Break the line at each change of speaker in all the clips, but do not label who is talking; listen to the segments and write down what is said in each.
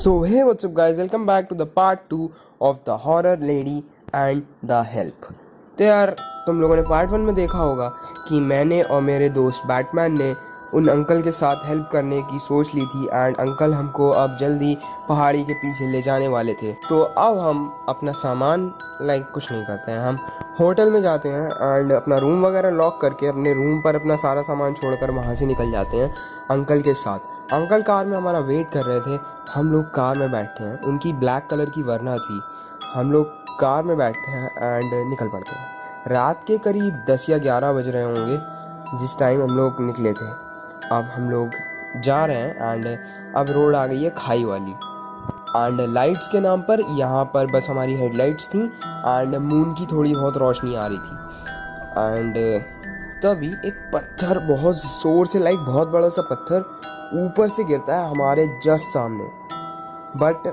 So hey, what's up guys, welcome back to the part 2 of the horror lady and the help। तो यार तुम लोगों ने part 1 में देखा होगा कि मैंने और मेरे दोस्त बैटमैन ने उन अंकल के साथ हेल्प करने की सोच ली थी एंड अंकल हमको अब जल्दी पहाड़ी के पीछे ले जाने वाले थे। तो अब हम अपना सामान कुछ नहीं करते हैं, हम होटल में जाते हैं एंड अपना रूम वगैरह लॉक करके अपने रूम पर अपना सारा सामान छोड़कर वहाँ से निकल जाते हैं अंकल के साथ। अंकल कार में हमारा वेट कर रहे थे, हम लोग कार में बैठते हैं, उनकी ब्लैक कलर की वरना थी। हम लोग कार में बैठते हैं एंड निकल पड़ते हैं। रात के करीब 10 या 11 बज रहे होंगे जिस टाइम हम लोग निकले थे। अब हम लोग जा रहे हैं एंड अब रोड आ गई है खाई वाली एंड लाइट्स के नाम पर यहाँ पर बस हमारी हेडलाइट्स थी एंड मून की थोड़ी बहुत रोशनी आ रही थी। एंड तभी एक पत्थर बहुत ज़ोर से बहुत बड़ा सा पत्थर ऊपर से गिरता है हमारे जस्ट सामने। बट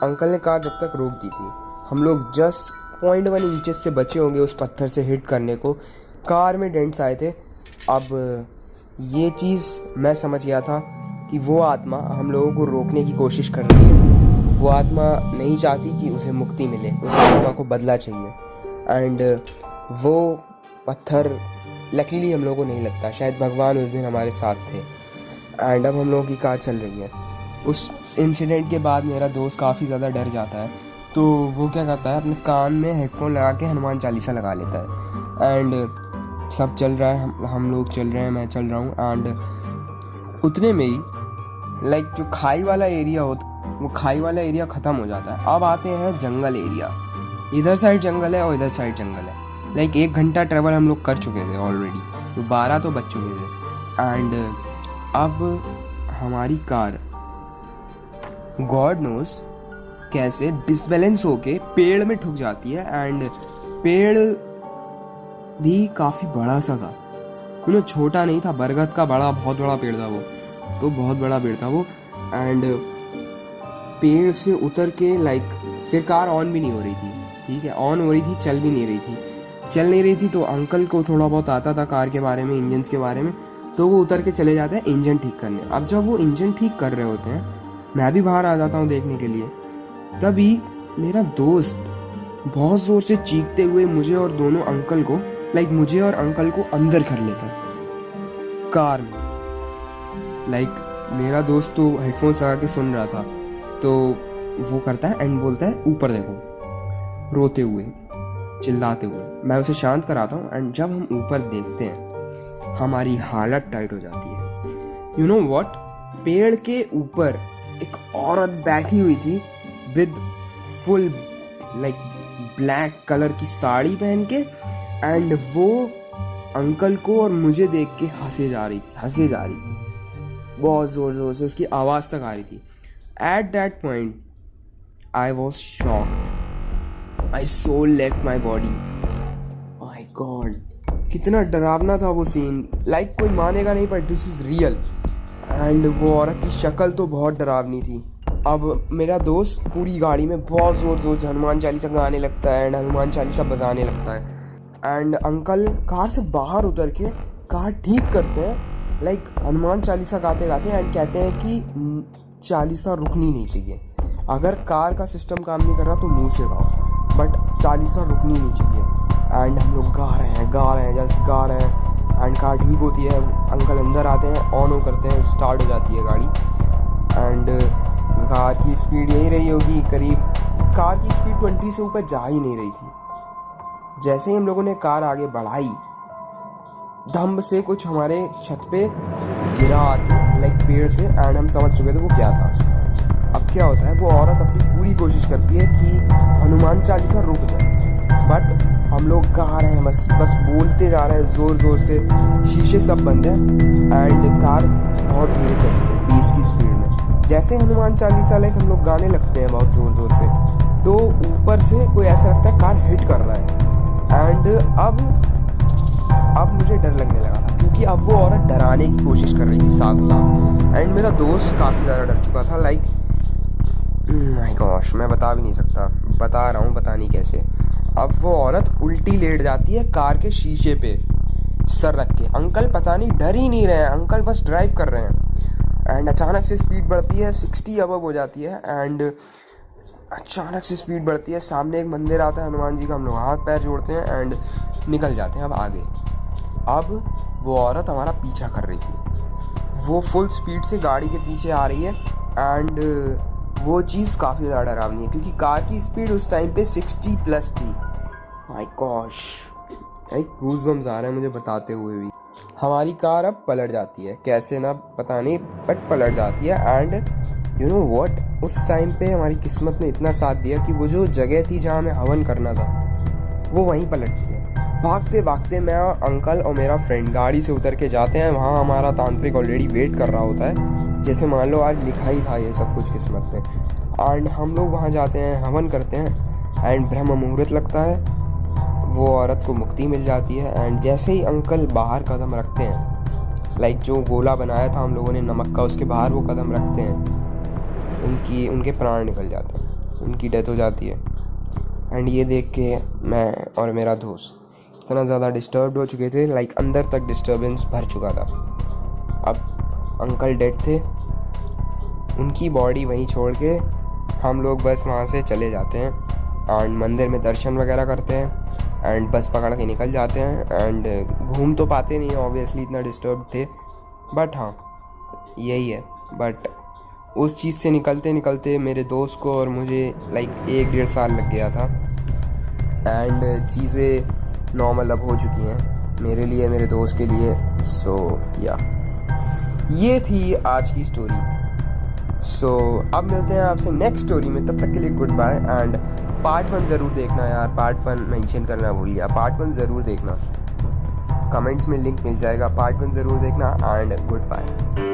अंकल ने कार जब तक रोक दी थी, हम लोग जस्ट 0.1 इंचेस से बचे होंगे उस पत्थर से हिट करने को। कार में डेंट्स आए थे। अब ये चीज़ मैं समझ गया था कि वो आत्मा हम लोगों को रोकने की कोशिश कर रही है। वो आत्मा नहीं चाहती कि उसे मुक्ति मिले, उस आत्मा को बदला चाहिए। एंड वो पत्थर लकीली हम लोगों को नहीं लगता, शायद भगवान उस दिन हमारे साथ थे। एंड अब हम लोगों की कार चल रही है। उस इंसिडेंट के बाद मेरा दोस्त काफ़ी ज़्यादा डर जाता है, तो वो क्या करता है, अपने कान में हेडफोन लगा के हनुमान चालीसा लगा लेता है। एंड सब चल रहा है, हम लोग चल रहे हैं, मैं चल रहा हूँ। एंड उतने में ही जो खाई वाला एरिया होता, वो खाई वाला एरिया ख़त्म हो जाता है। अब आते हैं जंगल एरिया। इधर साइड जंगल है और इधर साइड जंगल है। 1 घंटा ट्रैवल हम लोग कर चुके थे ऑलरेडी, तो 12 तो बज चुके थे। एंड अब हमारी कार गॉड नोस कैसे डिसबैलेंस होके पेड़ में ठुक जाती है। एंड पेड़ भी काफ़ी बड़ा सा था, छोटा नहीं था, बरगद का बहुत बड़ा पेड़ था वो, तो बहुत बड़ा पेड़ था वो। एंड पेड़ से उतर के फिर कार ऑन भी नहीं हो रही थी, ठीक है, ऑन हो रही थी, चल नहीं रही थी। तो अंकल को थोड़ा बहुत आता था कार के बारे में, इंजन्स के बारे में, तो वो उतर के चले जाते हैं इंजन ठीक करने। अब जब वो इंजन ठीक कर रहे होते हैं, मैं भी बाहर आ जाता हूँ देखने के लिए। तभी मेरा दोस्त बहुत ज़ोर से चीखते हुए मुझे और दोनों अंकल को मुझे और अंकल को अंदर कर लेता है कार में। मेरा दोस्त तो हेडफोन्स लगा के सुन रहा था, तो वो करता है एंड बोलता है ऊपर देखो, रोते हुए चिल्लाते हुए। मैं उसे शांत कराता हूँ एंड जब हम ऊपर देखते हैं हमारी हालत टाइट हो जाती है। यू नो व्हाट, पेड़ के ऊपर एक औरत बैठी हुई थी विद फुल ब्लैक कलर की साड़ी पहन के। एंड वो अंकल को और मुझे देख के हंसे जा रही थी बहुत ज़ोर से, उसकी आवाज़ तक आ रही थी। At that point I was shocked, my soul left my body. My god, कितना डरावना था वो सीन। कोई मानेगा नहीं, पर दिस इज़ रियल। एंड वो औरत की शक्ल तो बहुत डरावनी थी। अब मेरा दोस्त पूरी गाड़ी में बहुत ज़ोर से हनुमान चालीसा गाने लगता है एंड हनुमान चालीसा बजाने लगता है। एंड अंकल कार से बाहर उतर के कार ठीक करते हैं हनुमान चालीसा गाते गाते, एंड कहते हैं कि चालीसा रुकनी नहीं चाहिए। अगर कार का सिस्टम काम नहीं कर रहा तो मुँह से गाओ, बट चालीसा रुकनी नहीं चाहिए। एंड हम लोग गा रहे हैं, जस्ट गा रहे हैं। एंड कार ठीक होती है, अंकल अंदर आते हैं, ऑन करते हैं, स्टार्ट हो जाती है गाड़ी। एंड कार की स्पीड यही रही होगी करीब, कार की स्पीड 20 से ऊपर जा ही नहीं रही थी। जैसे ही हम लोगों ने कार आगे बढ़ाई, धम्म से कुछ हमारे छत पे गिरा आके पेड़ से। एंड हम समझ चुके थे वो क्या था। अब क्या होता है, वो औरत अपनी पूरी कोशिश करती है कि हनुमान चालीसा रुक जाए, बट हम लोग गा रहे हैं, बस बोलते जा रहे हैं ज़ोर से। शीशे सब बंद है एंड कार बहुत धीरे चल रही है 20 की स्पीड में। जैसे हनुमान चालीसा हम लोग गाने लगते हैं बहुत ज़ोर से, तो ऊपर से कोई ऐसा लगता है कार हिट कर रहा है। एंड अब मुझे डर लगने लगा था, क्योंकि अब वो औरत डराने की कोशिश कर रही थी साफ। एंड मेरा दोस्त काफ़ी ज़्यादा डर चुका था। माय गॉश, मैं बता भी नहीं सकता, बता रहा हूँ, पता नहीं कैसे। अब वो औरत उल्टी लेट जाती है कार के शीशे पे सर रख के। अंकल पता नहीं डर ही नहीं रहे हैं, अंकल बस ड्राइव कर रहे हैं। एंड अचानक से स्पीड बढ़ती है, 60 अबव हो जाती है। एंड अचानक से स्पीड बढ़ती है, सामने एक मंदिर आता है हनुमान जी का, हम लोग हाथ पैर जोड़ते हैं एंड निकल जाते हैं अब आगे। अब वो औरत हमारा पीछा कर रही थी, वो फुल स्पीड से गाड़ी के पीछे आ रही है। एंड वो चीज़ काफ़ी ज़्यादा डरावनी है क्योंकि कार की स्पीड उस टाइम पे 60+ थी। माय गॉश, एक गूज़बम्स आ रहे हैं मुझे बताते हुए भी। हमारी कार अब पलट जाती है, कैसे ना पता नहीं, बट पलट जाती है। एंड यू नो व्हाट, उस टाइम पे हमारी किस्मत ने इतना साथ दिया कि वो जो जगह थी जहाँ हमें हवन करना था वो वहीं पलटती है। भागते भागते मैं और अंकल और मेरा फ्रेंड गाड़ी से उतर के जाते हैं, वहाँ हमारा तांत्रिक ऑलरेडी वेट कर रहा होता है, जैसे मान लो आज लिखा ही था ये सब कुछ किस्मत में। एंड हम लोग वहाँ जाते हैं, हवन करते हैं एंड ब्रह्म मुहूर्त लगता है, वो औरत को मुक्ति मिल जाती है। एंड जैसे ही अंकल बाहर कदम रखते हैं, लाइक जो गोला बनाया था हम लोगों ने नमक का, उसके बाहर वो कदम रखते हैं, उनके प्राण निकल जाते हैं, उनकी डेथ हो जाती है। एंड ये देख के मैं और मेरा दोस्त इतना ज़्यादा डिस्टर्ब्ड हो चुके थे, लाइक अंदर तक डिस्टर्बेंस भर चुका था। अब अंकल डेड थे, उनकी बॉडी वहीं छोड़ के हम लोग बस वहाँ से चले जाते हैं एंड मंदिर में दर्शन वगैरह करते हैं एंड बस पकड़ के निकल जाते हैं। एंड घूम तो पाते नहीं ऑब्वियसली, इतना डिस्टर्ब थे, बट हाँ यही है। बट उस चीज़ से निकलते निकलते मेरे दोस्त को और मुझे लाइक 1-1.5 साल लग गया था। एंड चीज़ें नॉर्मल अब हो चुकी हैं मेरे लिए, मेरे दोस्त के लिए। सो या ये थी आज की स्टोरी। सो अब मिलते हैं आपसे नेक्स्ट स्टोरी में, तब तक के लिए गुड बाय। एंड पार्ट 1 ज़रूर देखना यार, पार्ट 1 मेंशन करना भूल गया, पार्ट 1 ज़रूर देखना, कमेंट्स में लिंक मिल जाएगा, पार्ट 1 ज़रूर देखना। And good bye.